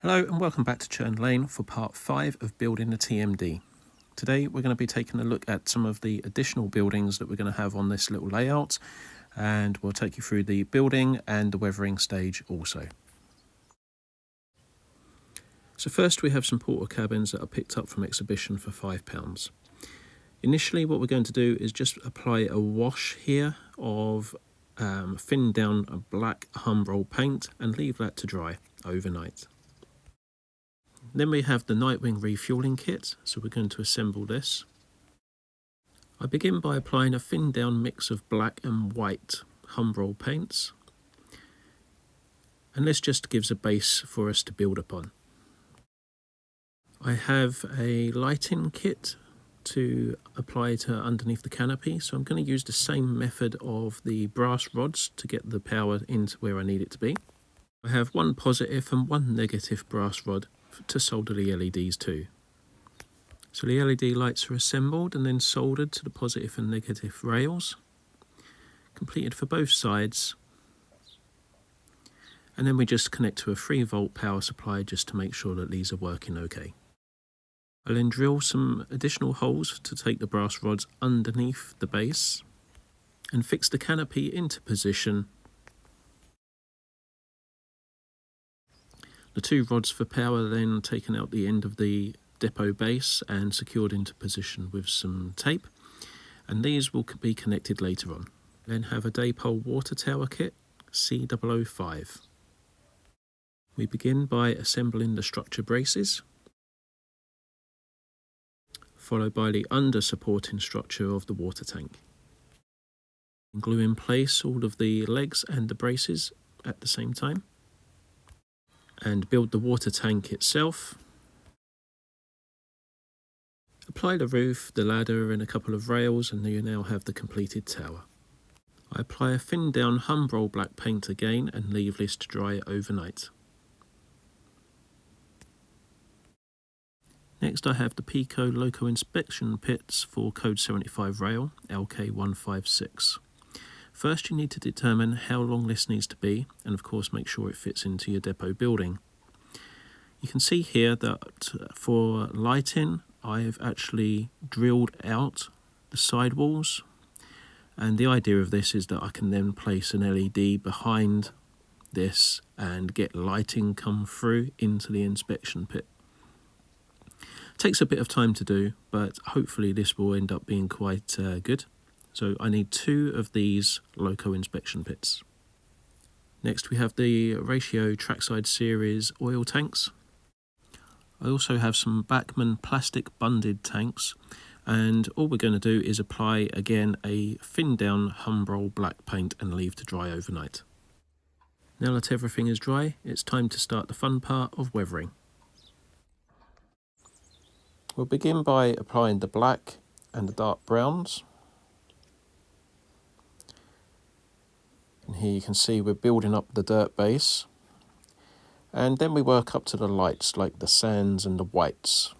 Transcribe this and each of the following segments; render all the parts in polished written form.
Hello and welcome back to Churn Lane for part 5 of building a TMD. Today we're going to be taking a look at some of the additional buildings that we're going to have on this little layout, and we'll take you through the building and the weathering stage also. So first we have some porter cabins that are picked up from exhibition for £5. Initially what we're going to do is just apply a wash here of thinned down black Humbrol paint and leave that to dry overnight. Then we have the Nightwing refueling kit, so we're going to assemble this. I begin by applying a thinned down mix of black and white Humbrol paints, and this just gives a base for us to build upon. I have a lighting kit to apply to underneath the canopy, so I'm going to use the same method of the brass rods to get the power into where I need it to be. I have one positive and one negative brass rod to solder the LEDs to. So the LED lights are assembled and then soldered to the positive and negative rails, completed for both sides, and then we just connect to a 3-volt power supply just to make sure that these are working okay. I'll then drill some additional holes to take the brass rods underneath the base and fix the canopy into position. The 2 rods for power then taken out the end of the depot base and secured into position with some tape, and these will be connected later on. Then have a Daypole water tower kit C005. We begin by assembling the structure braces, followed by the under supporting structure of the water tank. Glue in place all of the legs and the braces at the same time, and build the water tank itself. Apply the roof, the ladder and a couple of rails, and you now have the completed tower. I apply a thinned down Humbrol black paint again and leave this to dry overnight. Next I have the Pico Loco inspection pits for code 75 rail LK156. First you need to determine how long this needs to be, and of course make sure it fits into your depot building. You can see here that for lighting I've actually drilled out the sidewalls, and the idea of this is that I can then place an LED behind this and get lighting come through into the inspection pit. Takes a bit of time to do, but hopefully this will end up being quite good. So I need 2 of these Loco inspection pits. Next we have the Ratio Trackside Series oil tanks. I also have some Bachmann plastic bunded tanks, and all we're going to do is apply again a thinned down Humbrol black paint and leave to dry overnight. Now that everything is dry, it's time to start the fun part of weathering. We'll begin by applying the black and the dark browns. And here you can see we're building up the dirt base, and then we work up to the lights like the sands and the whites.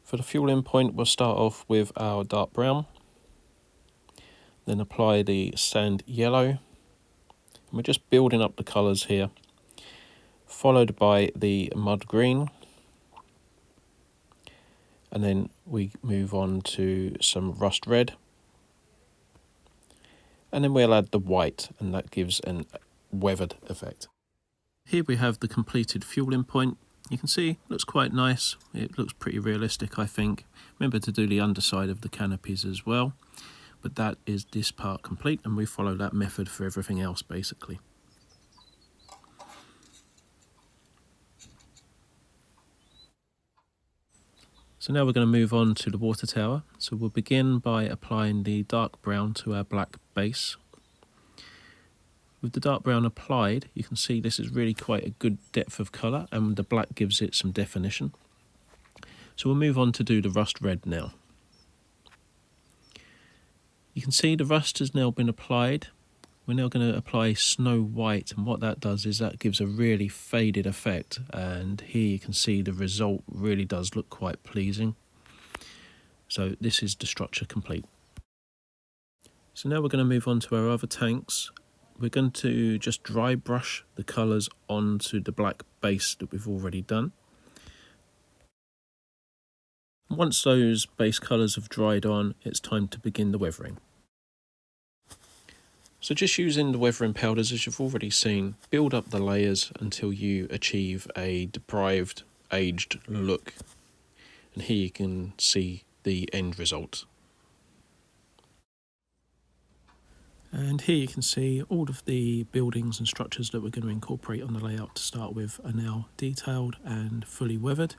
For the fueling point we'll start off with our dark brown, then apply the sand yellow, and we're just building up the colours here, followed by the mud green, and then we move on to some rust red, and then we'll add the white, and that gives an weathered effect. Here we have the completed fueling point. You can see it looks quite nice. It looks pretty realistic, I think. Remember to do the underside of the canopies as well, but that is this part complete, and we follow that method for everything else basically. So now we're going to move on to the water tower. So we'll begin by applying the dark brown to our black base. With the dark brown applied, you can see this is really quite a good depth of colour, and the black gives it some definition. So we'll move on to do the rust red now. You can see the rust has now been applied. We're now going to apply snow white, and what that does is that gives a really faded effect, and here you can see the result really does look quite pleasing. So this is the structure complete. So now we're going to move on to our other tanks. we're going to just dry brush the colours onto the black base that we've already done. Once those base colours have dried on, it's time to begin the weathering. So just using the weathering powders, as you've already seen, build up the layers until you achieve a deprived, aged look. And here you can see the end result. And here you can see all of the buildings and structures that we're going to incorporate on the layout to start with are now detailed and fully weathered.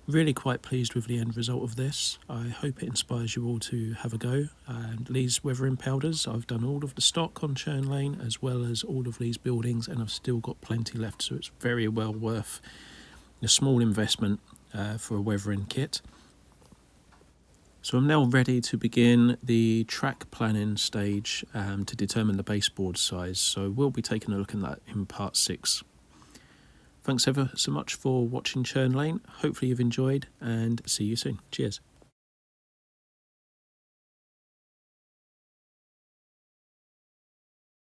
Really quite pleased with the end result of this. I hope it inspires you all to have a go. And these weathering powders, I've done all of the stock on Churn Lane as well as all of these buildings, and I've still got plenty left, so it's very well worth a small investment for a weathering kit. So I'm now ready to begin the track planning stage to determine the baseboard size. So we'll be taking a look at that in part 6. Thanks ever so much for watching Churn Lane. Hopefully you've enjoyed, and see you soon. Cheers.